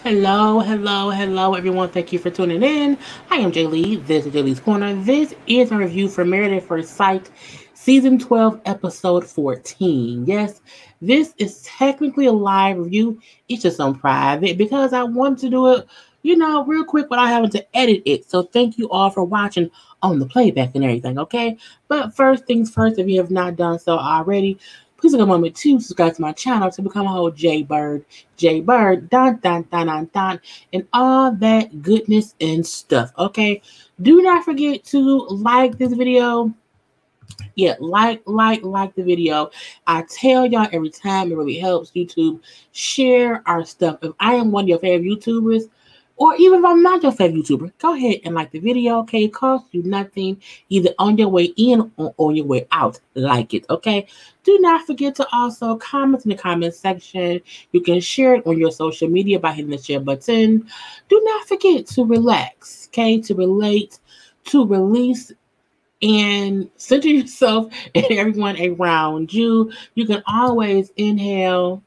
Hello, everyone. Thank you for tuning in. I am Jaylee. This is JLeesCorner. This is a review for Married at First Sight, Season 12, Episode 14. Yes, this is technically a live review. It's just on private because I wanted to do it, real quick without having to edit it. So thank you all for watching on the playback and everything, okay? But first things first, if you have not done so already, please take a moment to subscribe to my channel to become a whole JayBird, dun, and all that goodness and stuff. Okay, do not forget to like this video. Yeah, like the video. I tell y'all every time, it really helps YouTube share our stuff. If I am one of your favorite YouTubers, or even if I'm not your favorite YouTuber, go ahead and like the video, okay? It costs you nothing, either on your way in or on your way out. Like it, okay? Do not forget to also comment in the comment section. You can share it on your social media by hitting the share button. Do not forget to relax, okay? To relate, to release, and center yourself and everyone around you. You can always inhale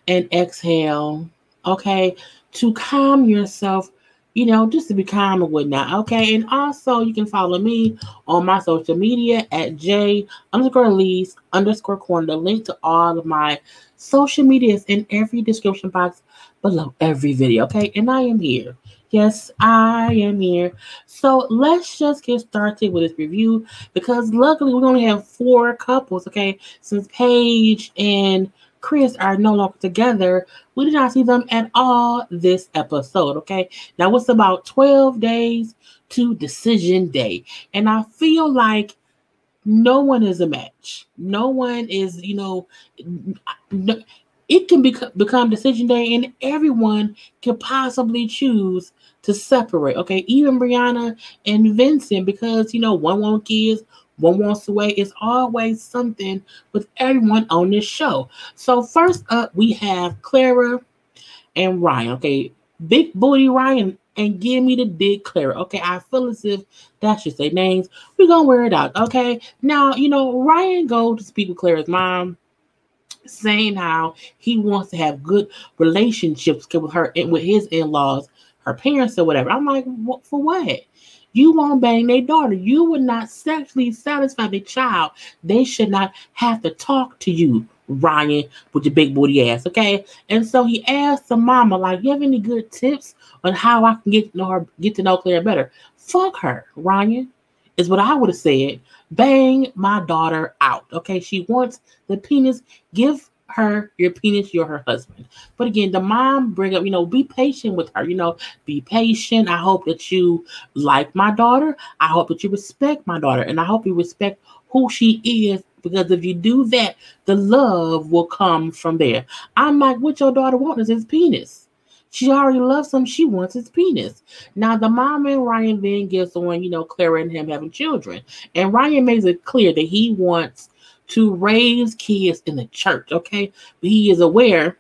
and exhale, okay, to calm yourself, just to be calm and whatnot, okay? And also, you can follow me on my social media at J_Lees_Corner. The link to all of my social media is in every description box below every video, okay? And I am here. Yes, I am here. So let's just get started with this review because luckily we only have 4 couples, okay? Since Paige and Chris are no longer together, we did not see them at all this episode, okay? Now it's about 12 days to decision day. And I feel like no one is a match. No one is, it can become decision day and everyone can possibly choose to separate, okay? Even Brianna and Vincent, because, one wants kids, one wants to wait. It's always something with everyone on this show. So first up, we have Clara and Ryan, okay? Big Booty Ryan and give me the big Clara, okay? I feel as if that should say names. We're going to wear it out, okay? Now, Ryan goes to speak with Clara's mom, saying how he wants to have good relationships with her and with his in-laws, her parents or whatever. I'm like, for what? You won't bang their daughter. You would not sexually satisfy the child. They should not have to talk to you, Ryan, with your big booty ass, okay? And so he asked the mama, like, you have any good tips on how I can get to know Claire better? Fuck her, Ryan, is what I would have said. Bang my daughter out, okay? She wants the penis. Give her your penis. You're her husband. But again, the mom bring up, be patient with her. Be patient. I hope that you like my daughter. I hope that you respect my daughter. And I hope you respect who she is. Because if you do that, the love will come from there. I'm like, what your daughter wants is his penis. She already loves him. She wants his penis. Now, the mom and Ryan then gets on, Clara and him having children. And Ryan makes it clear that he wants to raise kids in the church, okay? But he is aware,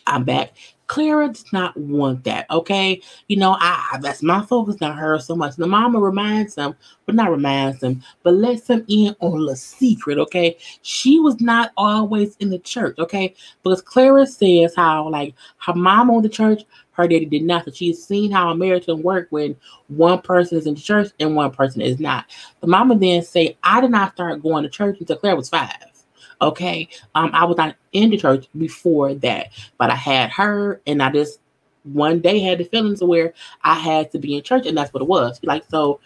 I'm back, Clara does not want that, okay? That's my focus, not her so much. The mama reminds him, but not reminds him, but lets him in on a secret, okay? She was not always in the church, okay? Because Clara says how, like, her mom on the church, her daddy did not. So she's seen how a marriage can work when one person is in the church and one person is not. The mama then say, I did not start going to church until Claire was 5. Okay, I was not in the church before that, but I had her, and I just one day had the feelings of where I had to be in church, and that's what it was. Like, so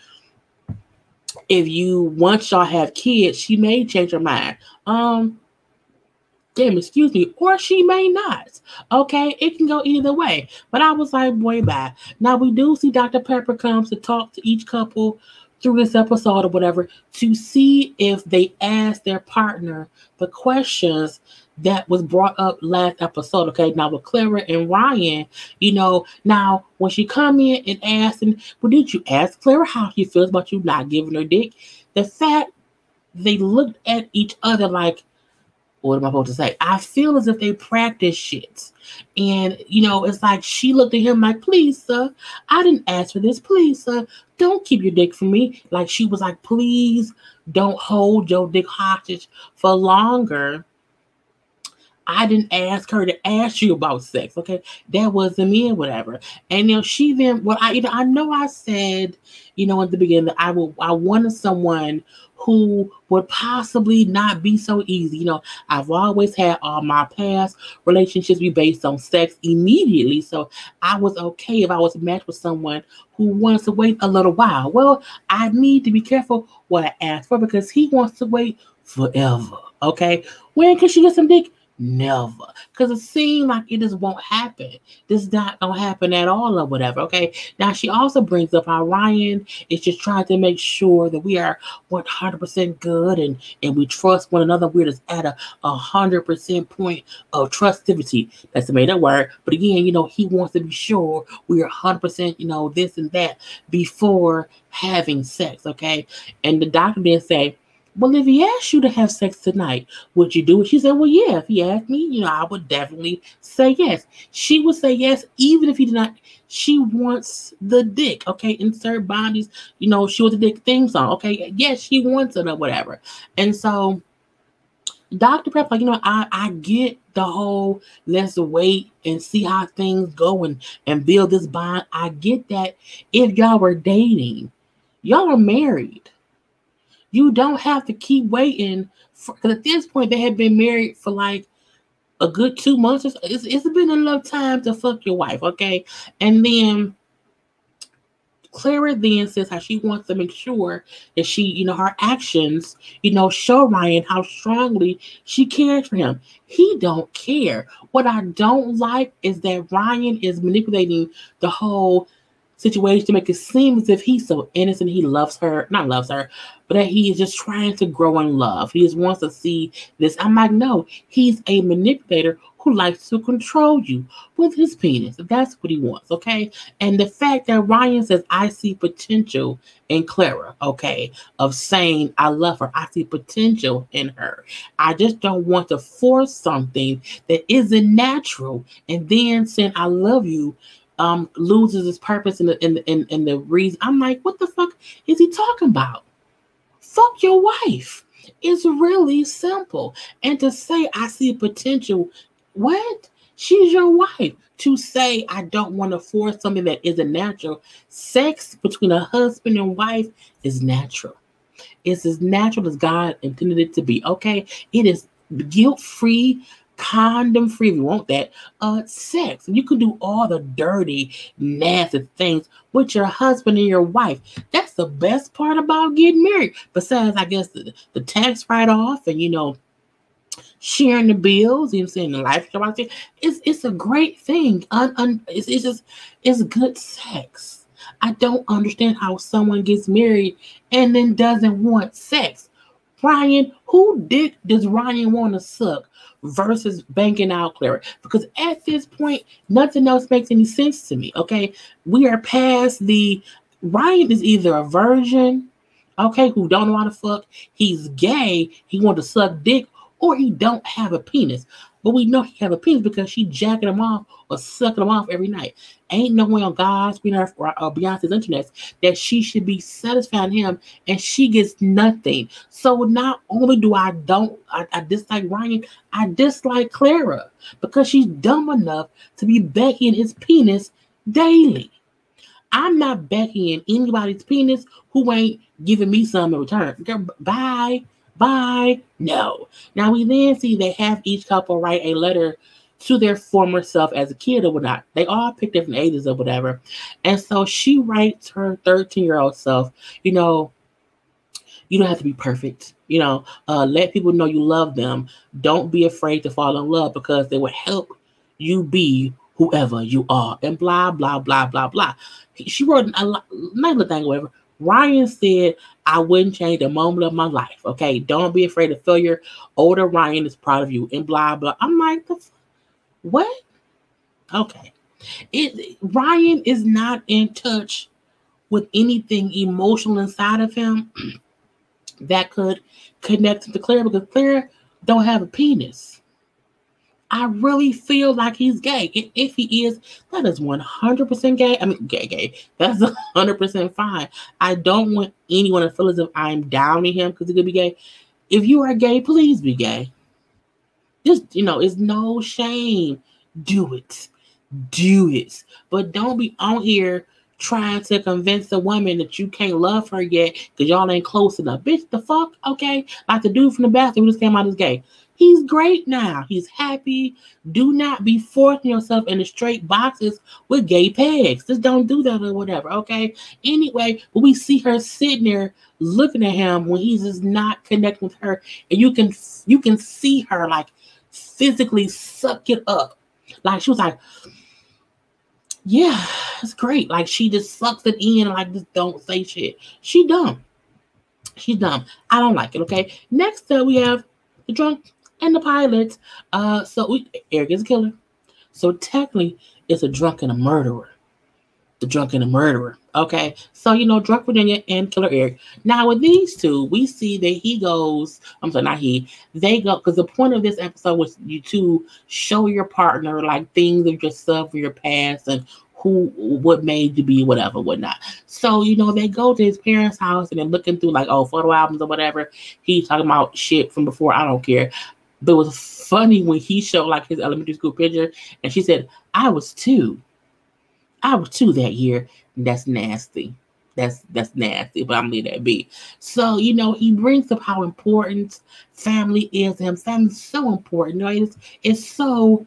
if you once y'all have kids, she may change her mind. Excuse me, or she may not. Okay, it can go either way. But I was like, boy, bye. Now we do see Dr. Pepper comes to talk to each couple through this episode or whatever to see if they ask their partner the questions that was brought up last episode. Okay, now with Clara and Ryan, now when she come in and asked, and well, did you ask Clara how she feels about you not giving her dick? The fact they looked at each other like, what am I supposed to say? I feel as if they practice shit. And, it's like she looked at him like, please, sir, I didn't ask for this. Please, sir, don't keep your dick from me. Like she was like, please don't hold your dick hostage for longer. I didn't ask her to ask you about sex, okay? That wasn't me or whatever. And she then, well, I know I said, at the beginning that I wanted someone who would possibly not be so easy. I've always had all my past relationships be based on sex immediately. So I was okay if I was matched with someone who wants to wait a little while. Well, I need to be careful what I ask for because he wants to wait forever. Okay. When can she get some dick? Never. Because it seems like it just won't happen. This is not going to happen at all or whatever. Okay. Now, she also brings up how Ryan is just trying to make sure that we are 100% good and we trust one another. We're just at a 100% point of trustivity. That's the made up word. But again, he wants to be sure we are 100%, this and that before having sex. Okay. And the doctor then say, well, if he asked you to have sex tonight, would you do it? She said, well, yeah, if he asked me, I would definitely say yes. She would say yes, even if he did not. She wants the dick, okay? Insert bodies, she wants the dick theme song, okay? Yes, she wants it or whatever. And so Dr. Prep, I get the whole let's wait and see how things go and build this bond. I get that if y'all were dating, y'all are married. You don't have to keep waiting because at this point they had been married for like a good 2 months. It's been enough time to fuck your wife, okay? And then Clara then says how she wants to make sure that she, her actions, show Ryan how strongly she cares for him. He don't care. What I don't like is that Ryan is manipulating the whole situation to make it seem as if he's so innocent. He loves her, not loves her, but that he is just trying to grow in love. He just wants to see this. I'm like, no, he's a manipulator who likes to control you with his penis. That's what he wants, okay? And the fact that Ryan says, I see potential in Clara, okay, of saying I love her. I see potential in her. I just don't want to force something that isn't natural and then saying I love you loses its purpose in the reason. I'm like, what the fuck is he talking about? Fuck your wife. It's really simple. And to say I see potential, what? She's your wife. To say I don't want to force something that isn't natural. Sex between a husband and wife is natural. It's as natural as God intended it to be. Okay? It is guilt-free, condom free if you want that, sex. You can do all the dirty, nasty things with your husband and your wife. That's the best part about getting married. Besides, I guess the tax write-off and sharing the bills, saying the life insurance. It's a great thing. It's good sex. I don't understand how someone gets married and then doesn't want sex. Ryan, who dick does Ryan want to suck versus banking out Clara? Because at this point, nothing else makes any sense to me, okay? We are past Ryan is either a virgin, okay, who don't know how to fuck, he's gay, he want to suck dick, or he don't have a penis. But we know he have a penis because she jacking him off or sucking him off every night. Ain't no way on God's, or Beyonce's internet that she should be satisfying him and she gets nothing. So not only do I dislike Ryan, I dislike Clara because she's dumb enough to be becking his penis daily. I'm not becking anybody's penis who ain't giving me some in return. Girl, bye. No. Now we then see they have each couple write a letter to their former self as a kid or whatnot. They all pick different ages or whatever. And so she writes her 13-year-old self, you don't have to be perfect. Let people know you love them. Don't be afraid to fall in love because they will help you be whoever you are. And blah, blah, blah, blah, blah. She wrote a nice little thing or whatever. Ryan said, I wouldn't change a moment of my life. Okay, don't be afraid of failure. Older Ryan is proud of you. And blah, blah. I'm like, what? Okay. Ryan is not in touch with anything emotional inside of him that could connect to Claire because Claire don't have a penis. I really feel like he's gay. If he is, that is 100% gay. I mean, gay. That's 100% fine. I don't want anyone to feel as if I'm downing him because he could be gay. If you are gay, please be gay. Just, it's no shame. Do it. Do it. But don't be on here trying to convince a woman that you can't love her yet because y'all ain't close enough. Bitch, the fuck? Okay? Like the dude from the bathroom who just came out as gay. He's great now. He's happy. Do not be forcing yourself into straight boxes with gay pegs. Just don't do that or whatever, okay? Anyway, but we see her sitting there looking at him when he's just not connecting with her, and you can see her like physically suck it up. Like she was like, yeah, it's great. Like she just sucks it in and like just don't say shit. She dumb. She's dumb. I don't like it, okay? Next up we have the drunk and the pilot. Eric is a killer. So technically it's a drunk and a murderer. The drunk and the murderer. Okay. So, drunk Virginia and killer Eric. Now with these two, we see that he goes, they go, because the point of this episode was you to show your partner like things of yourself or your past and what made you be whatever, whatnot. So, they go to his parents' house and they're looking through like, photo albums or whatever. He's talking about shit from before, I don't care. But it was funny when he showed like his elementary school picture and she said, I was 2 that year. That's nasty. That's nasty, but I'm gonna leave that be. So, he brings up how important family is to him. Family's so important. It's so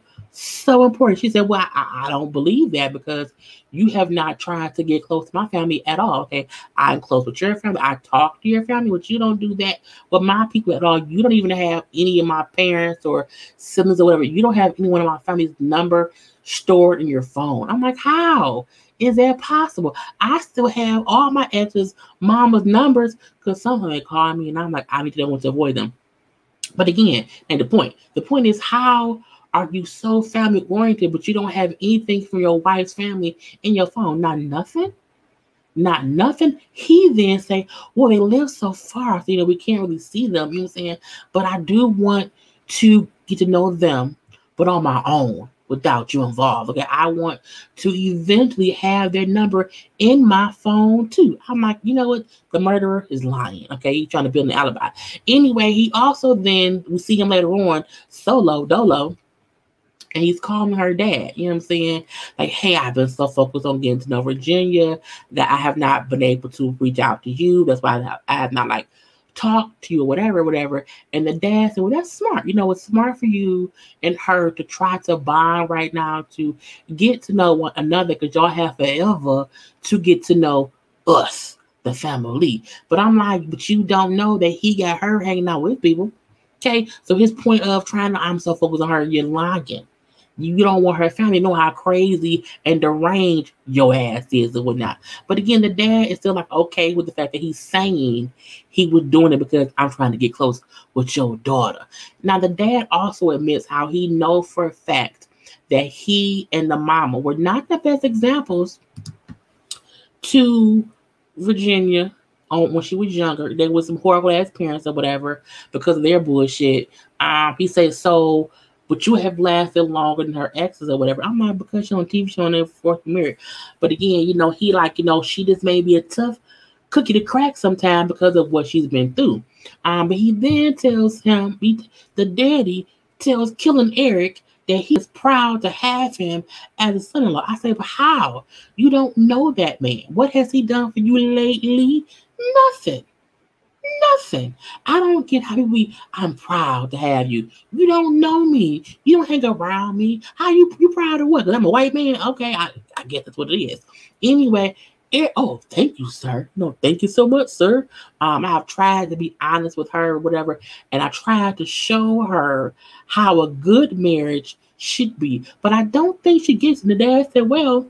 important. She said, well, I don't believe that because you have not tried to get close to my family at all. Okay, I'm close with your family. I talk to your family, but you don't do that with my people at all. You don't even have any of my parents or siblings or whatever. You don't have any one of my family's number stored in your phone. I'm like, how is that possible? I still have all my ex's mama's numbers because sometimes they call me and I'm like, I need to know when to avoid them. But again, and the point is, how are you so family oriented, but you don't have anything from your wife's family in your phone? Not nothing. He then say, well, they live so far, so we can't really see them. You know what I'm saying? But I do want to get to know them, but on my own, without you involved. Okay, I want to eventually have their number in my phone too. I'm like, you know what? The murderer is lying. Okay, he's trying to build an alibi. Anyway, he also then, we see him later on, solo, dolo, and he's calling her dad. You know what I'm saying? Like, hey, I've been so focused on getting to know Virginia that I have not been able to reach out to you. That's why I have not like talk to you or whatever. And the dad said, well, that's smart. It's smart for you and her to try to bond right now, to get to know one another, because y'all have forever to get to know us, the family. But I'm like, but you don't know that he got her hanging out with people. Okay, so his point of I'm so focused on her, you're lying. You don't want her family to know how crazy and deranged your ass is or whatnot. But again, the dad is still like okay with the fact that he's saying he was doing it because I'm trying to get close with your daughter. Now, the dad also admits how he knows for a fact that he and the mama were not the best examples to Virginia when she was younger. They were some horrible ass parents or whatever because of their bullshit. He says so. But you have lasted longer than her exes or whatever. I'm not, because she's on TV show on their fourth married. But again, he she just may be a tough cookie to crack sometime because of what she's been through. But he then tells him, the daddy tells killing Eric that he is proud to have him as a son-in-law. I say, but how? You don't know that man. What has he done for you lately? Nothing. I don't get how I'm proud to have you. You don't know me. You don't hang around me. How you proud of what? Because I'm a white man? Okay, I guess that's what it is. Anyway, thank you, sir. No, thank you so much, sir. I have tried to be honest with her or whatever, and I tried to show her how a good marriage should be. But I don't think she gets it. The dad said, well,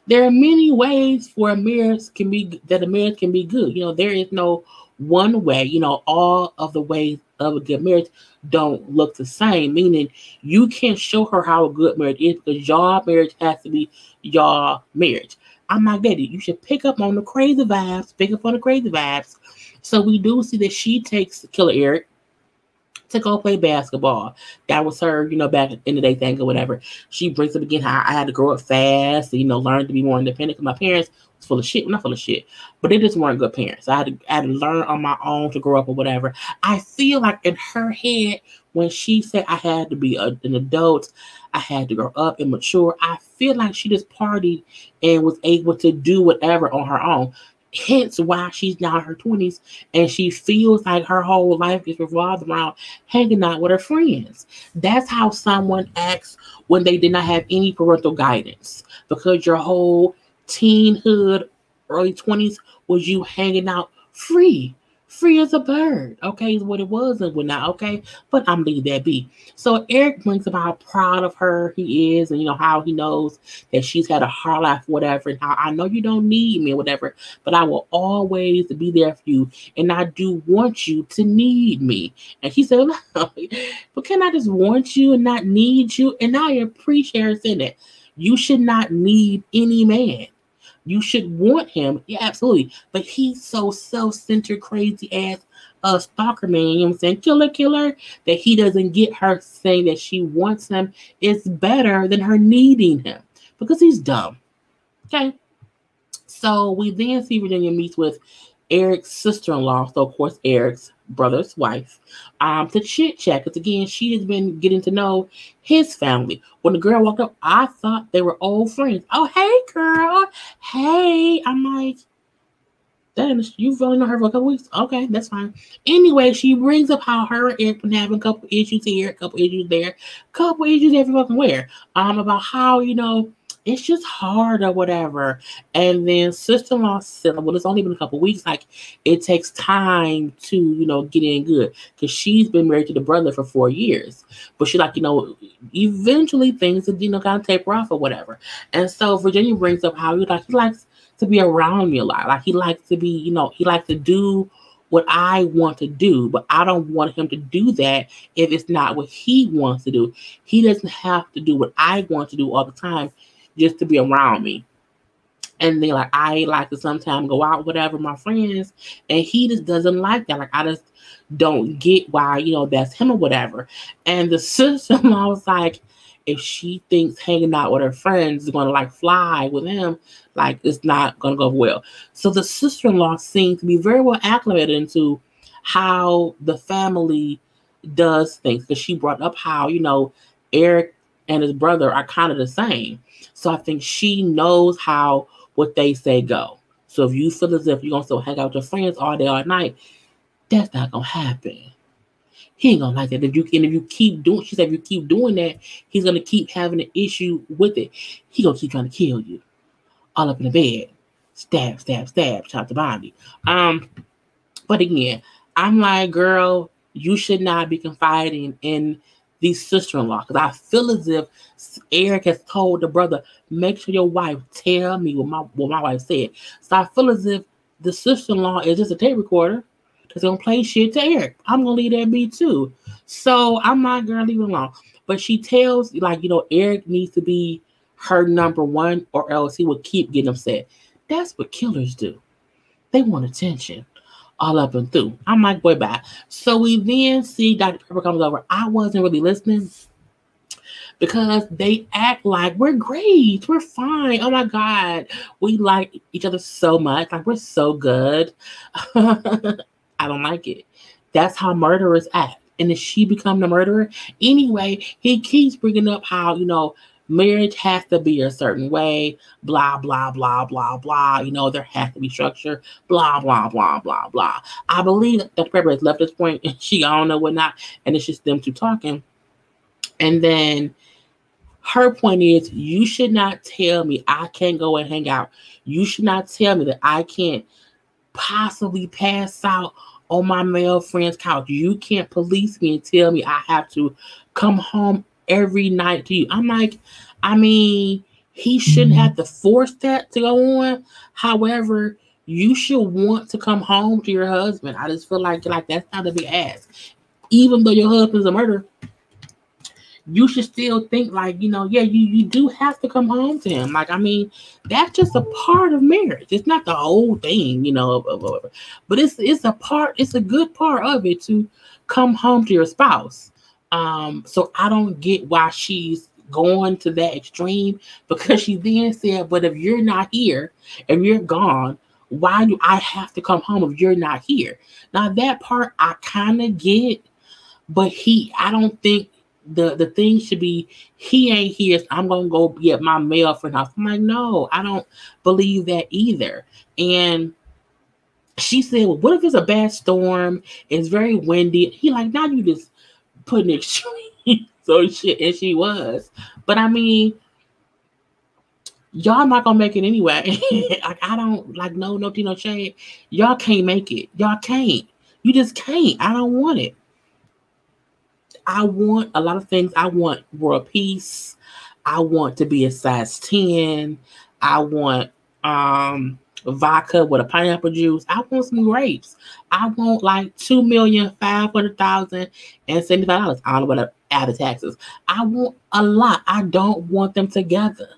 there are many ways for a marriage can be good. There is no one way. All of the ways of a good marriage don't look the same. Meaning, you can't show her how a good marriage is because your marriage has to be your marriage. I'm not getting it. You should pick up on the crazy vibes. So we do see that she takes Killer Eric to go play basketball. That was her, back in the day thing or whatever. She brings up again how I had to grow up fast and, learn to be more independent because my parents was full of shit. Not full of shit, but they just weren't good parents. I had to learn on my own to grow up or whatever. I feel like in her head, when she said I had to be an adult, I had to grow up and mature, I feel like she just partied and was able to do whatever on her own. Hence why she's now in her 20s and she feels like her whole life is revolved around hanging out with her friends. That's how someone acts when they did not have any parental guidance, because your whole teenhood, early 20s was you hanging out free. Free as a bird, okay, is what it was and whatnot, okay? But I'm leaving that be. So Eric brings up how proud of her he is, and how he knows that she's had a hard life, whatever, and how I know you don't need me, whatever, but I will always be there for you, and I do want you to need me. And she said, no, but can I just want you and not need you? And I appreciate her saying that. You should not need any man. You should want him. Yeah, absolutely. But he's so self-centered, crazy ass stalker man, you know what I'm saying? Killer, that he doesn't get her saying that she wants him is better than her needing him. Because he's dumb. Okay. So we then see Virginia meets with Eric's sister-in-law, so of course Eric's brother's wife, to chit-chat, because again, she has been getting to know his family. When the girl walked up, I thought they were old friends. Oh, hey, girl. Hey. I'm like, you've only known her for a couple weeks? Okay, that's fine. Anyway, she brings up how her and Eric been having a couple issues here, a couple issues there, couple issues every fucking where. About how, it's just hard or whatever. And then sister-in-law said, well, it's only been a couple weeks. Like, it takes time to, get in good. Because she's been married to the brother for 4 years. But she's like, eventually things will, kind of taper off or whatever. And so Virginia brings up how he likes to be around me a lot. Like, he likes to be, he likes to do what I want to do, but I don't want him to do that if it's not what he wants to do. He doesn't have to do what I want to do all the time just to be around me. And then, like, I like to sometimes go out, whatever, my friends, and he just doesn't like that. Like, I just don't get why, that's him or whatever. And the sister-in-law was like, if she thinks hanging out with her friends is going to, like, fly with him, like, it's not going to go well. So the sister-in-law seems to be very well acclimated into how the family does things, because she brought up how, Eric and his brother are kind of the same. So I think she knows how what they say go. So if you feel as if you're going to still hang out with your friends all day, all night, that's not going to happen. He ain't going to like that. If you keep doing, she said, if you keep doing that, he's going to keep having an issue with it. He going to keep trying to kill you. All up in the bed. Stab, stab, stab. Chop the body. But again, I'm like, girl, you should not be confiding in the sister-in-law, because I feel as if Eric has told the brother, make sure your wife tell me what my wife said. So I feel as if the sister-in-law is just a tape recorder that's gonna play shit to Eric. I'm gonna leave that be too. So I'm not gonna leave it alone. But she tells, like, Eric needs to be her number one, or else he will keep getting upset. That's what killers do. They want attention. All up and through. I'm like, boy, bye. So we then see Dr. Pepper comes over. I wasn't really listening because they act like we're great. We're fine. Oh my God. We like each other so much. Like, we're so good. I don't like it. That's how murderers act. And if she become the murderer, anyway, he keeps bringing up how, marriage has to be a certain way, blah, blah, blah, blah, blah. There has to be structure, blah, blah, blah, blah, blah. I believe that Dr. Pepper has left this point, and she, I don't know what not, and it's just them two talking. And then her point is, you should not tell me I can't go and hang out. You should not tell me that I can't possibly pass out on my male friend's couch. You can't police me and tell me I have to come home every night to you. I'm like, he shouldn't have to force that to go on. However, you should want to come home to your husband. I just feel like that's not a big ask. Even though your husband's a murderer, you should still think like, you do have to come home to him. Like, that's just a part of marriage. It's not the whole thing, but it's a part, it's a good part of it to come home to your spouse. So I don't get why she's going to that extreme, because she then said, but if you're not here, if you're gone, why do I have to come home if you're not here? Now that part I kind of get, But I don't think the thing should be, he ain't here, so I'm gonna go be at my male friend house. I'm like, no, I don't believe that either. And she said, well, what if it's a bad storm? It's very windy. He like, now you just putting extreme so shit, and she was. But I mean, y'all not gonna make it anyway. Like, I don't like no tea, no shade. Y'all can't make it. Y'all can't. You just can't. I don't want it. I want a lot of things. I want world peace. I want to be a size 10. I want vodka with a pineapple juice. I want some grapes. I want like $2,500,075. I don't know what after taxes. I want a lot. I don't want them together.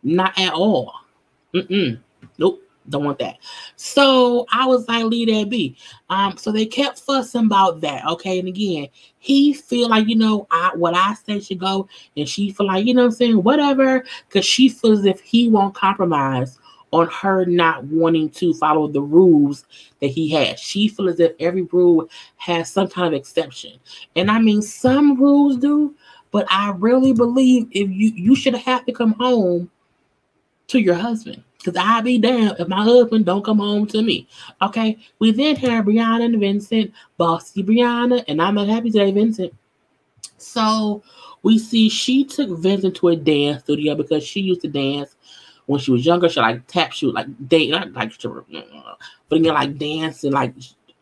Not at all. Nope. Don't want that. So I was like, leave that be. So they kept fussing about that. Okay. And again, he feel like, what I say should go. And she feel like, what I'm saying, whatever. Because she feels as if he won't compromise on her not wanting to follow the rules that he has. She feels as if every rule has some kind of exception. And I mean, some rules do, but I really believe if you should have to come home to your husband. Because I'll be damned if my husband don't come home to me. Okay? We then have Brianna and Vincent, bossy Brianna, and I'm not happy today, Vincent. So we see she took Vincent to a dance studio because she used to dance when she was younger. She like tap shoes, like date, not like but again, like dance and like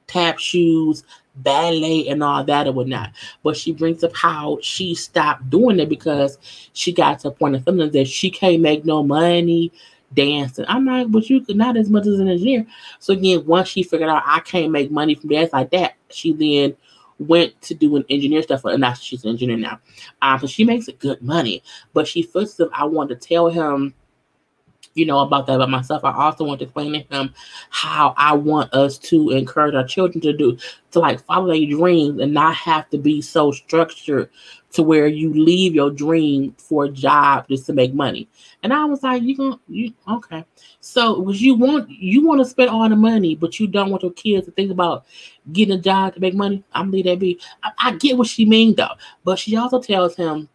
tap shoes, ballet, and all that and whatnot. But she brings up how she stopped doing it because she got to a point of feeling that she can't make no money dancing. I'm like, but you could not as much as an engineer. So again, once she figured out I can't make money from dance like that, she then went to doing engineer stuff. And now she's an engineer now. So she makes good money. But she first of I wanted to tell him, about that about myself. I also want to explain to him how I want us to encourage our children to like follow their dreams and not have to be so structured to where you leave your dream for a job just to make money. And I was like, okay. So was you want to spend all the money, but you don't want your kids to think about getting a job to make money? I'm leave that be. I get what she means though, but she also tells him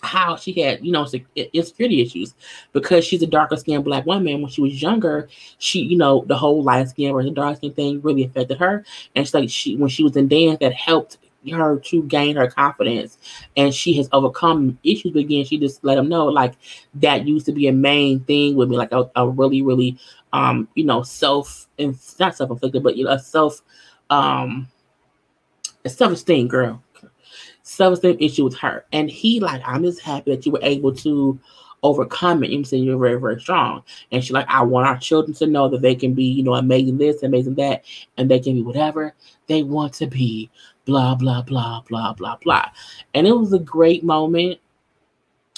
how she had, insecurity issues because she's a darker skinned Black woman. When she was younger, she, the whole light skin versus dark skin thing really affected her. And when she was in dance, that helped her to gain her confidence, and she has overcome issues. But again, she just let them know like that used to be a main thing with me, like a really, really, self and not self-inflicted, but a self-esteem girl. Self-esteem issue with her. And he like, I'm just happy that you were able to overcome it. You saying you're very, very strong. And she like, I want our children to know that they can be, amazing this, amazing that, and they can be whatever they want to be. Blah, blah, blah, blah, blah, blah. And it was a great moment.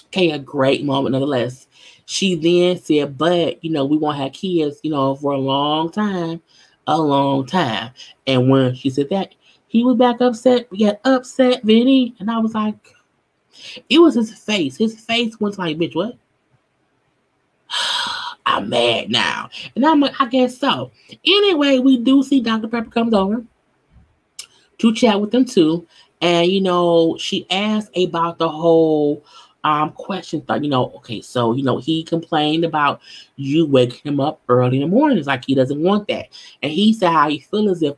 Okay, a great moment nonetheless. She then said, but, we won't have kids, for a long time. And when she said that, he was back upset. We got upset, Vinny. And I was like, it was his face. His face was like, bitch, what? I'm mad now. And I'm like, I guess so. Anyway, we do see Dr. Pepper comes over to chat with them too. And, she asked about the whole question. Thought, okay, so, he complained about you waking him up early in the morning. It's like he doesn't want that. And he said how he feels as if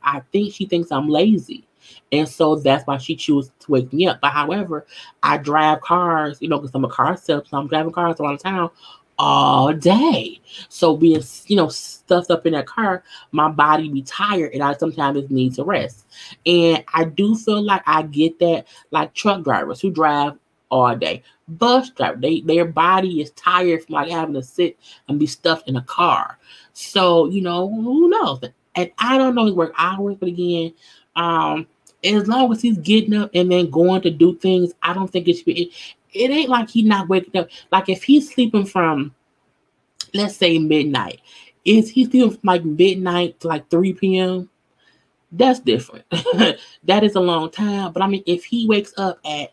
she thinks I'm lazy. And so that's why she chooses to wake me up. But however, I drive cars, because I'm a car salesman, so I'm driving cars around town all day. So being, stuffed up in that car, my body be tired and I sometimes need to rest. And I do feel like I get that, like truck drivers who drive all day. Bus driver, their body is tired from like having to sit and be stuffed in a car. So, who knows? And I don't know his work hours, but again, as long as he's getting up and then going to do things, I don't think it should be. It ain't like he's not waking up. Like if he's sleeping from, let's say midnight, is he sleeping from like midnight to like 3 p.m.? That's different. That is a long time. But I mean, if he wakes up at,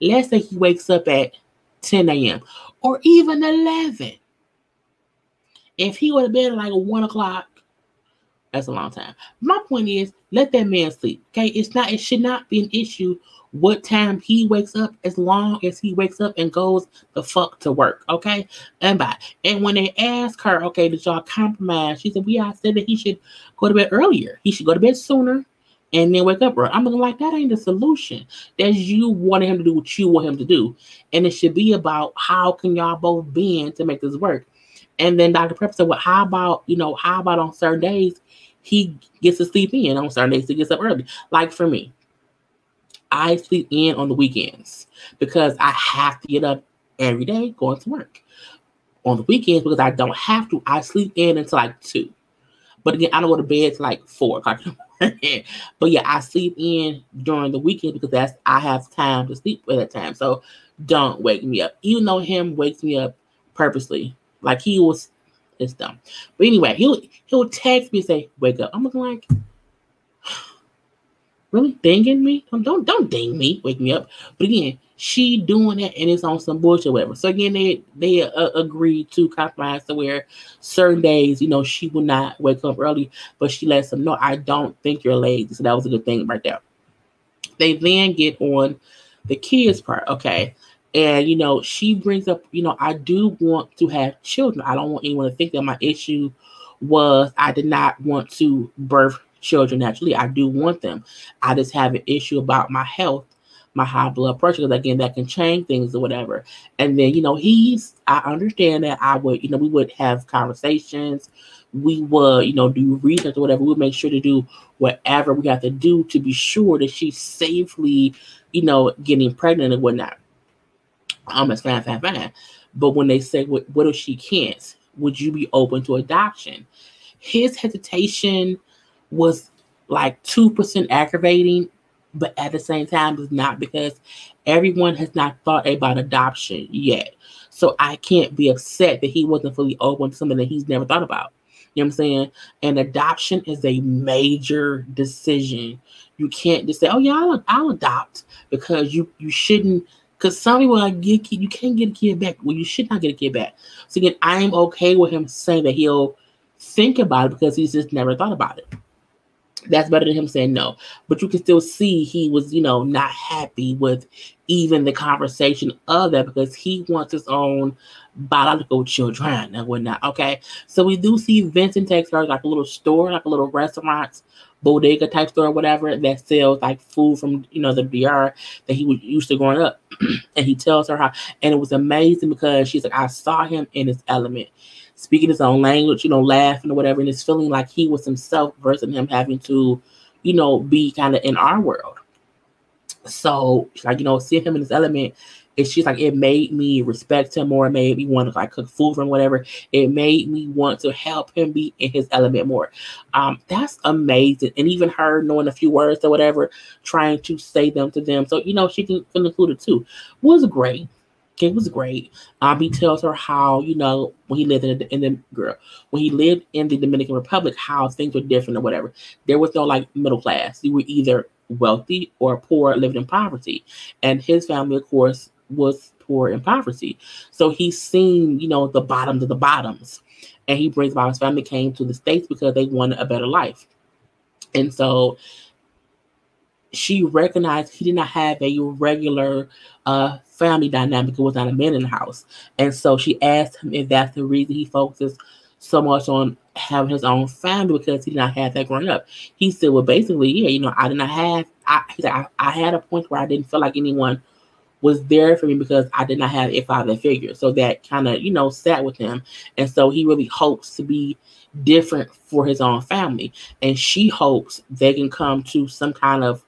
let's say he wakes up at 10 a.m. or even 11. If he would have been like 1 o'clock That's a long time. My point is, let that man sleep. Okay, it should not be an issue what time he wakes up, as long as he wakes up and goes the fuck to work. Okay, and bye. And when they ask her, okay, did y'all compromise? She said, I said that he should go to bed earlier. He should go to bed sooner and then wake up early. I'm like, that ain't the solution. That's you wanting him to do what you want him to do. And it should be about how can y'all both bend to make this work. And then Dr. Prep said, well, how about on certain days he gets to sleep in, on certain days he gets up early. Like for me, I sleep in on the weekends because I have to get up every day going to work. On the weekends, because I don't have to, I sleep in until like 2. But again, I don't go to bed till like 4 o'clock in the morning. But yeah, I sleep in during the weekend because I have time to sleep at that time. So don't wake me up. Even though him wakes me up purposely. Like it's dumb. But anyway, he'll text me and say, wake up. I'm like, really dinging me? Don't ding me, wake me up. But again, she doing it and it's on some bullshit or whatever. So again, they agreed to compromise to where certain days, she will not wake up early, but she lets them know, I don't think you're lazy. So that was a good thing right there. They then get on the kids part, okay? And, she brings up, I do want to have children. I don't want anyone to think that my issue was I did not want to birth children naturally. I do want them. I just have an issue about my health, my high blood pressure, because again, that can change things or whatever. And then, I understand that I would, we would have conversations. We would, do research or whatever. We would make sure to do whatever we have to do to be sure that she's safely, getting pregnant and whatnot. It's fine. But when they say, what if she can't? Would you be open to adoption? His hesitation was like 2% aggravating, but at the same time, it's not, because everyone has not thought about adoption yet. So I can't be upset that he wasn't fully open to something that he's never thought about. You know what I'm saying? And adoption is a major decision. You can't just say, oh yeah, I'll adopt, because you shouldn't. Because some people are like, you can't get a kid back. Well, you should not get a kid back. So again, I'm okay with him saying that he'll think about it because he's just never thought about it. That's better than him saying no. But you can still see he was, not happy with even the conversation of that, because he wants his own biological children and whatnot. Okay. So we do see Vincent takes her like a little store, like a little restaurant, bodega type store or whatever, that sells like food from, the BR that he was used to growing up. And he tells her how, and it was amazing because she's like, I saw him in his element, speaking his own language, laughing or whatever, and it's feeling like he was himself versus him having to, be kind of in our world. So, like, seeing him in his element, she's like, it made me respect him more. It made me want to like cook food for him, whatever. It made me want to help him be in his element more. That's amazing. And even her knowing a few words or whatever, trying to say them to them. So, she can feel included too. Was great. It was great. He tells her how, when he lived when he lived in the Dominican Republic, how things were different or whatever. There was no like middle class. You were either wealthy or poor, living in poverty. And his family, of course, was poor in poverty. So he's seen, the bottoms of the bottoms. And he brings about his family came to the States because they wanted a better life. And so she recognized he did not have a regular family dynamic. It was not a man in the house. And so she asked him if that's the reason he focuses so much on having his own family, because he did not have that growing up. He said, well, basically, yeah, I did not have, I had a point where I didn't feel like anyone was there for me because I did not have a father figure. So that kind of, sat with him. And so he really hopes to be different for his own family. And she hopes they can come to some kind of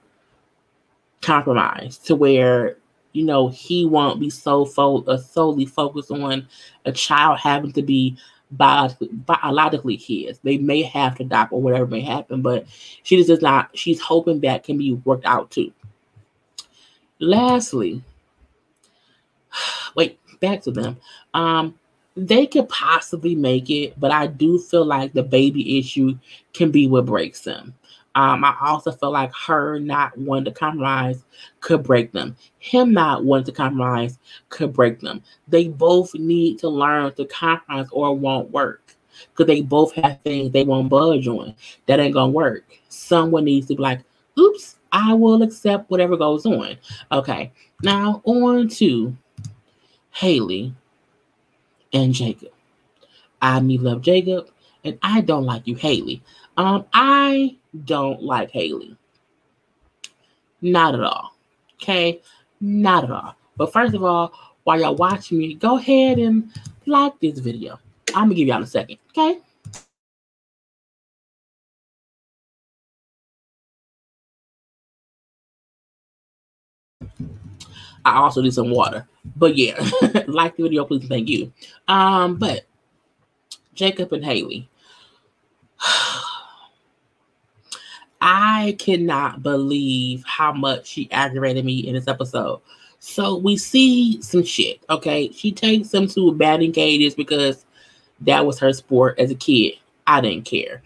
compromise to where, he won't be solely focused on a child having to be biologically his. They may have to adopt or whatever may happen, but she just does not. She's hoping that can be worked out too. Lastly, back to them. They could possibly make it, but I do feel like the baby issue can be what breaks them. I also feel like her not wanting to compromise could break them. Him not wanting to compromise could break them. They both need to learn to compromise or it won't work. because they both have things they won't budge on. That ain't gonna work. Someone needs to be like, oops, I will accept whatever goes on. Okay, now on to Haley and Jacob. I love Jacob, and I don't like you, Haley. I don't like Haley. Not at all. Okay? Not at all. But first of all, while y'all watching me, go ahead and like this video. I'm gonna give y'all a second, okay? I also need some water. But yeah, like the video, please, thank you. But Jacob and Haley. I cannot believe how much she aggravated me in this episode. So we see some shit, okay? She takes them to batting cages because that was her sport as a kid. I didn't care.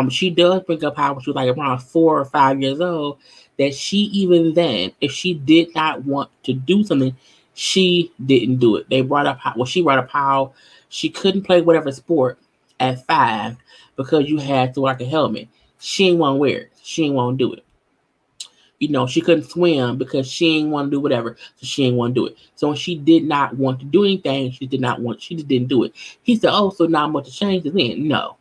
She does bring up how she was like around 4 or 5 years old, that she even then, if she did not want to do something, she didn't do it. They brought up how, she brought up how she couldn't play whatever sport at 5 because you had to wear like a helmet. She ain't want to wear it. She ain't want to do it. She couldn't swim because she ain't want to do whatever, so she ain't want to do it. So when she did not want to do anything, she just didn't do it. He said, oh, so not much to change then? No,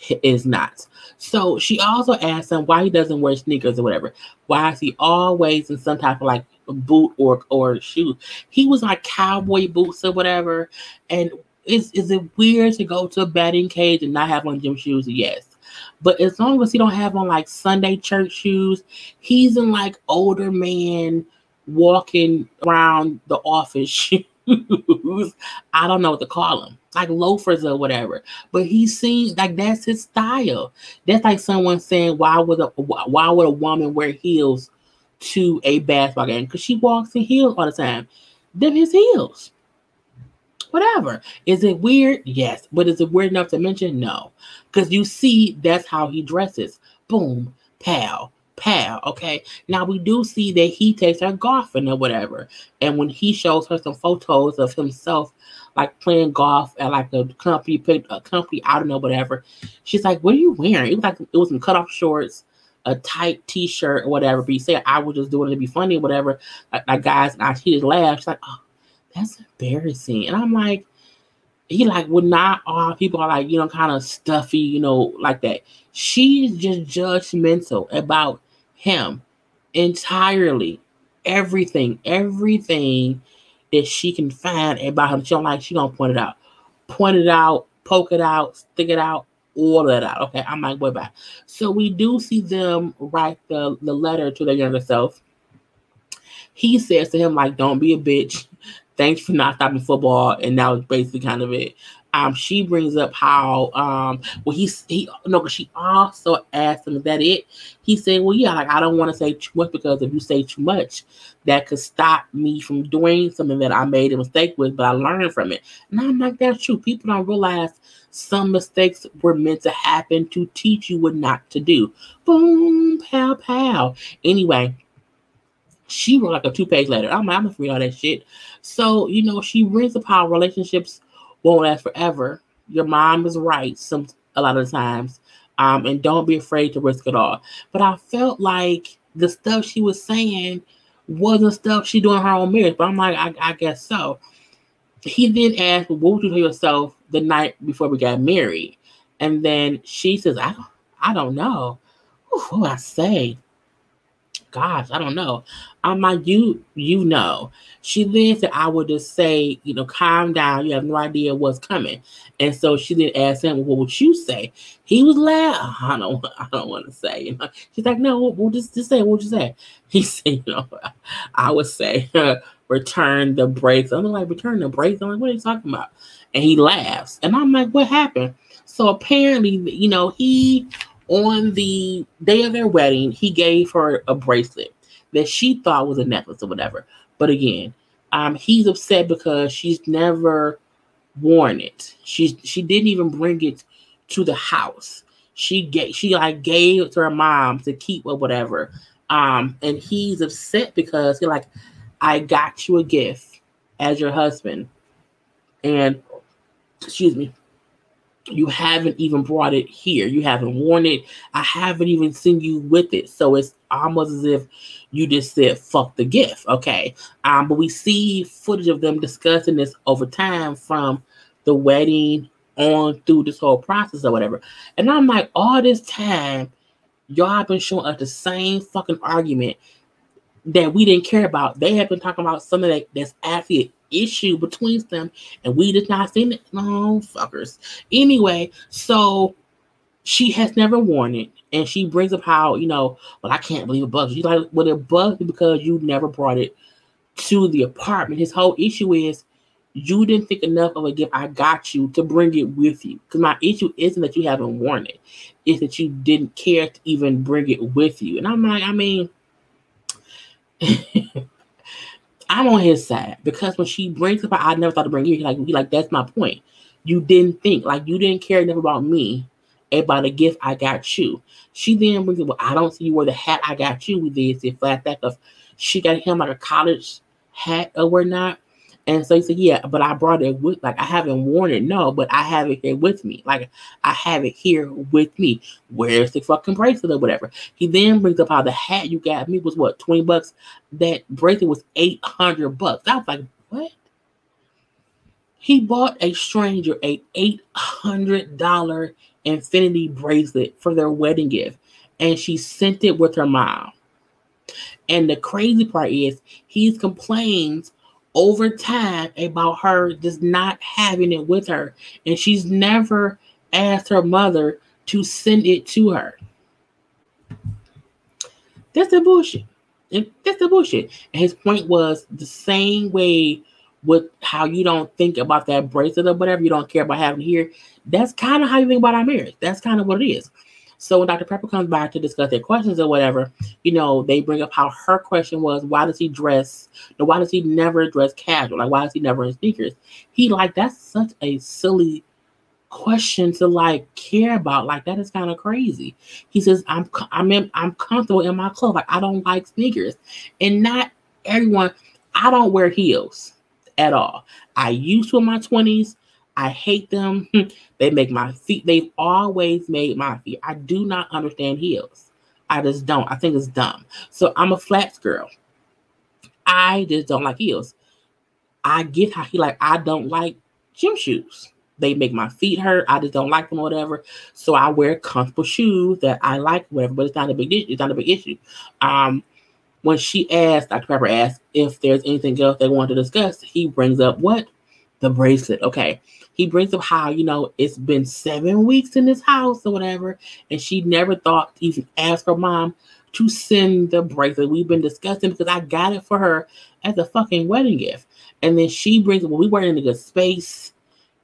it is not. So she also asked him why he doesn't wear sneakers or whatever. Why is he always in some type of like boot or shoe? He was like cowboy boots or whatever. And is it weird to go to a batting cage and not have on gym shoes? Yes. But as long as he don't have on like Sunday church shoes, he's in like older man walking around the office shoes. I don't know what to call them, like loafers or whatever. But he seems like that's his style. That's like someone saying, why would a woman wear heels to a basketball game? Because she walks in heels all the time. Them his heels. Whatever. Is it weird? Yes. But is it weird enough to mention? No. Because you see, that's how he dresses. Boom, pow, pow. Okay. Now we do see that he takes her golfing or whatever. And when he shows her some photos of himself, like playing golf at like a company outing or whatever, she's like, "What are you wearing?" It was like it was some cutoff shorts, a tight t-shirt or whatever. But he said, "I was just doing it to be funny or whatever." Like guys, and he just laughed. She's like, "Oh, that's embarrassing." And I'm like, he like, well, not all people are like, kind of stuffy, like that. She's just judgmental about him entirely. Everything that she can find about him, she gonna point it out, poke it out, stick it out, all that out. Okay, I'm like, what about? So we do see them write the letter to their younger self. He says to him, like, don't be a bitch. Thanks for not stopping football. And that was basically kind of it. She brings up how, because she also asked him, is that it? He said, well, yeah, like, I don't want to say too much because if you say too much, that could stop me from doing something that I made a mistake with, but I learned from it. And I'm like, that's true. People don't realize some mistakes were meant to happen to teach you what not to do. Boom, pow, pow. Anyway, she wrote like a 2-page letter. I'm gonna read all that shit. So, she brings up how relationships won't last forever. Your mom is right a lot of the times. And don't be afraid to risk it all. But I felt like the stuff she was saying wasn't stuff she doing her own marriage. But I'm like, I guess so. He then asked, what would you tell yourself the night before we got married? And then she says, I don't know. What do I say? Gosh, I don't know. I'm like, you know. She then said, I would just say, calm down. You have no idea what's coming. And so she then asked him, well, what would you say? He was laughing. I don't want to say. She's like, no, we'll just say, what would you say? He said, I would say, return the brakes. I'm like, return the brakes? I'm like, what are you talking about? And he laughs. And I'm like, what happened? So apparently, he, on the day of their wedding, he gave her a bracelet that she thought was a necklace or whatever. But again, he's upset because she's never worn it. She didn't even bring it to the house. She gave it to her mom to keep or whatever. And he's upset because he's like, I got you a gift as your husband. And excuse me. You haven't even brought it here. You haven't worn it. I haven't even seen you with it. So it's almost as if you just said, fuck the gift. Okay. But we see footage of them discussing this over time from the wedding on through this whole process or whatever. And I'm like, all this time, y'all have been showing us the same fucking argument that we didn't care about. They have been talking about something that's actually an issue between them, and we did not see it. No, fuckers. Anyway, so she has never worn it, and she brings up how, well, I can't believe it bugs you. She's like, well, it bugs me because you never brought it to the apartment. His whole issue is you didn't think enough of a gift I got you to bring it with you. Because my issue isn't that you haven't worn it. It's that you didn't care to even bring it with you. And I'm like, I'm on his side because when she brings up, I never thought to bring you. Like, that's my point. You didn't think, you didn't care enough about me, about a gift I got you. She then brings up, well, I don't see you wear the hat I got you. We did see a flashback of she got him like a college hat or whatnot. And so he said, yeah, but I brought it with, I haven't worn it. No, but I have it here with me. I have it here with me. Where's the fucking bracelet or whatever? He then brings up how the hat you got me was what, $20? That bracelet was $800. I was like, what? He bought a stranger a $800 infinity bracelet for their wedding gift. And she sent it with her mom. And the crazy part is he's complained over time about her just not having it with her, and she's never asked her mother to send it to her. That's the bullshit. And his point was the same way with how you don't think about that bracelet or whatever, you don't care about having it here. That's kind of how you think about our marriage. That's kind of what it is. So when Dr. Pepper comes back to discuss their questions or whatever, they bring up how her question was, why does he never dress casual? Why is he never in sneakers? That's such a silly question to care about. That is kind of crazy. He says, I'm comfortable in my clothes. I don't like sneakers. And not everyone, I don't wear heels at all. I used to in my 20s. I hate them. They make my feet. They've always made my feet. I do not understand heels. I just don't. I think it's dumb. So I'm a flats girl. I just don't like heels. I get how I don't like gym shoes. They make my feet hurt. I just don't like them or whatever. So I wear comfortable shoes that I like, whatever, but it's not a big issue. It's not a big issue. When Dr. Pepper asked if there's anything else they want to discuss, he brings up what? The bracelet. Okay. He brings up how, it's been 7 weeks in this house or whatever, and she never thought to even ask her mom to send the bracelet. We've been discussing because I got it for her as a fucking wedding gift. And then she brings up, well, we weren't in a good space,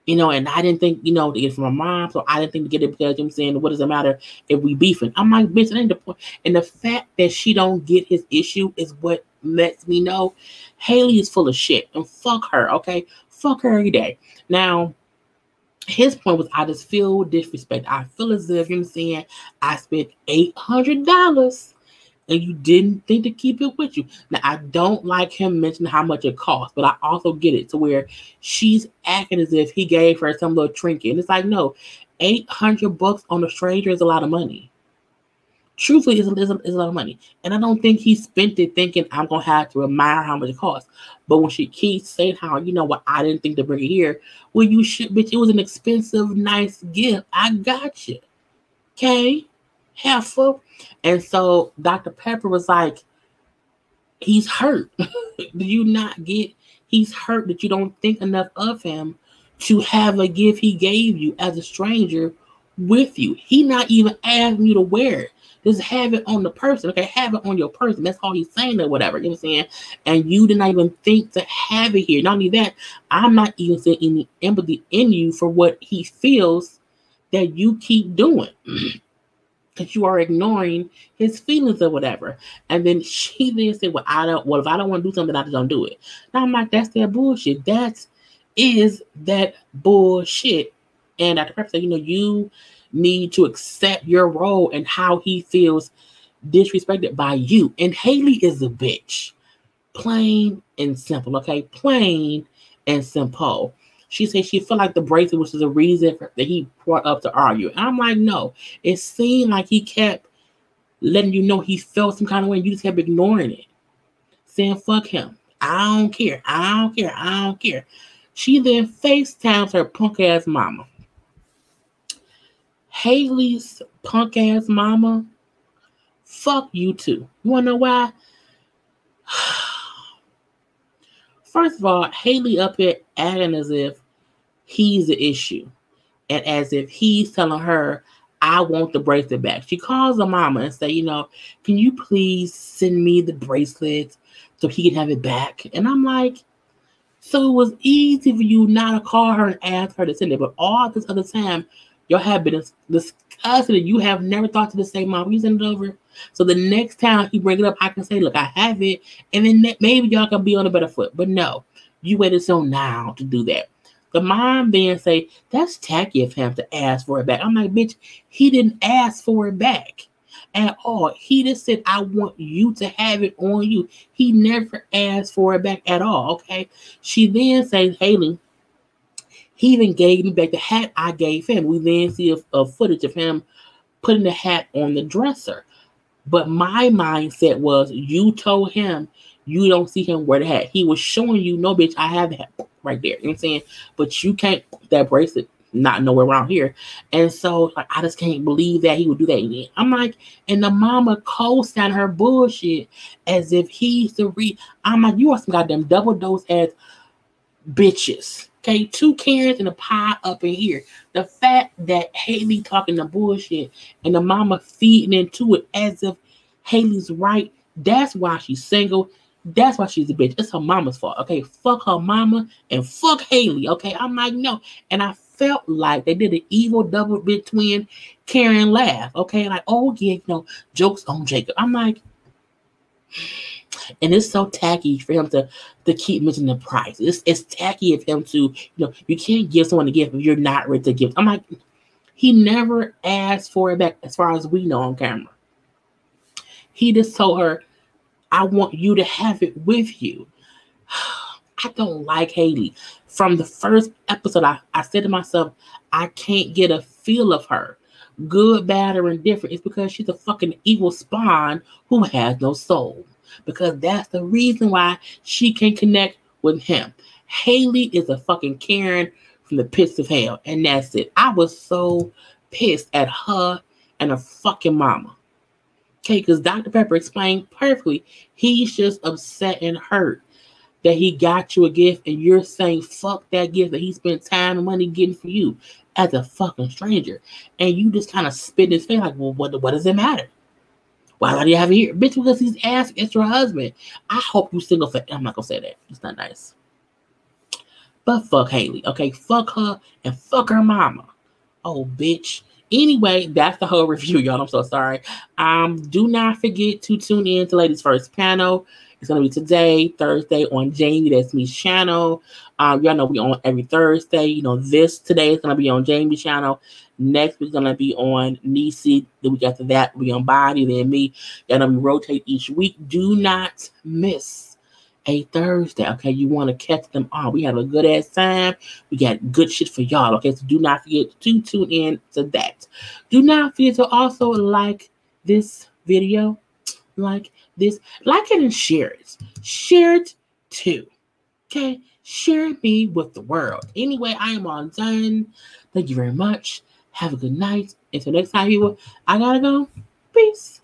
and I didn't think, to get it from my mom, so I didn't think to get it because I'm saying, what does it matter if we beefing? I'm like, bitch, it ain't the point. And the fact that she don't get his issue is what lets me know Haley is full of shit, and fuck her, okay? Fuck her every day. Now, his point was, I just feel disrespect. I feel as if, I spent $800 and you didn't think to keep it with you. Now, I don't like him mentioning how much it costs, but I also get it to where she's acting as if he gave her some little trinket. And it's like, no, $800 on a stranger is a lot of money. Truthfully, it's a lot of money. And I don't think he spent it thinking I'm going to have to remind her how much it costs. But when she keeps saying how, I didn't think to bring it here. Well, you should, bitch. It was an expensive, nice gift. I got you. Okay? Helpful. And so Dr. Pepper was like, he's hurt. Do you not get he's hurt that you don't think enough of him to have a gift he gave you as a stranger with you? He not even asking you to wear it. Just have it on the person, okay? Have it on your person. That's all he's saying or whatever, you know what I'm saying? And you did not even think to have it here. Not only that, I'm not even seeing any empathy in you for what he feels that you keep doing. Because you are ignoring his feelings or whatever. And then she then said, if I don't want to do something, I just don't do it. Now I'm like, that's that bullshit. That is that bullshit. And Dr. Pepper said, you need to accept your role and how he feels disrespected by you. And Haley is a bitch. Plain and simple, okay? Plain and simple. She said she felt like the bracelet was the reason that he brought up to argue. And I'm like, no. It seemed like he kept letting you know he felt some kind of way, and you just kept ignoring it. Saying, fuck him. I don't care. I don't care. I don't care. She then FaceTimes her punk ass mama. Haley's punk ass mama, fuck you too. You wanna know why? First of all, Haley up here acting as if he's the issue. And as if he's telling her, I want the bracelet back. She calls the mama and say, can you please send me the bracelet so he can have it back? And I'm like, so it was easy for you not to call her and ask her to send it. But all this other time, y'all have been discussing it. You have never thought to the same mom, you send it over. So the next time he bring it up, I can say, look, I have it. And then maybe y'all can be on a better foot. But no, you waited till now to do that. The mom then say, that's tacky of him to ask for it back. I'm like, bitch, he didn't ask for it back at all. He just said, I want you to have it on you. He never asked for it back at all, okay? She then says, Haley, he even gave me back the hat I gave him. We then see a footage of him putting the hat on the dresser. But my mindset was, you told him you don't see him wear the hat. He was showing you, no, bitch, I have the hat right there. You know what I'm saying? But you can't, that bracelet, not nowhere around here. And so, like, I just can't believe that he would do that again. I'm like, and the mama co-signed her bullshit as if he's the I'm like, you are some goddamn double dose ass bitches. Okay, 2 Karens and a pie up in here. The fact that Haley talking the bullshit and the mama feeding into it as if Haley's right, that's why she's single. That's why she's a bitch. It's her mama's fault. Okay, fuck her mama and fuck Haley. Okay, I'm like, no. And I felt like they did an evil double bit twin Karen laugh. Okay, like, oh yeah, jokes on Jacob. I'm like, and it's so tacky for him to keep mentioning the price. It's tacky of him to, you can't give someone a gift if you're not ready to give. I'm like, he never asked for it back as far as we know on camera. He just told her, I want you to have it with you. I don't like Haley. From the first episode, I said to myself, I can't get a feel of her. Good, bad, or indifferent. It's because she's a fucking evil spawn who has no soul. Because that's the reason why she can connect with him. Haley is a fucking Karen from the pits of hell. And that's it. I was so pissed at her and her fucking mama. Okay, because Dr. Pepper explained perfectly. He's just upset and hurt that he got you a gift and you're saying fuck that gift that he spent time and money getting for you as a fucking stranger. And you just kind of spit in his face like, well, what does it matter? Why do you have it here? Bitch, because he's asking, it's your husband. I hope you single for, I'm not going to say that. It's not nice. But fuck Haley, okay? Fuck her and fuck her mama. Oh, bitch. Anyway, that's the whole review, y'all. I'm so sorry. Do not forget to tune in to Ladies First Panel. It's going to be today, Thursday, on Jamie, that's me's channel. Y'all know we on every Thursday. This today is going to be on Jamie's channel. Next week's going to be on Niecy. The week after that, we'll be on Body, then me. Y'all know we rotate each week. Do not miss a Thursday, okay? You want to catch them all. We have a good ass time. We got good shit for y'all, okay? So do not forget to tune in to that. Do not forget to also like this video. Like this. Like it and share it. Share it too. Okay? Share me with the world. Anyway, I am all done. Thank you very much. Have a good night. Until next time, people, I gotta go. Peace.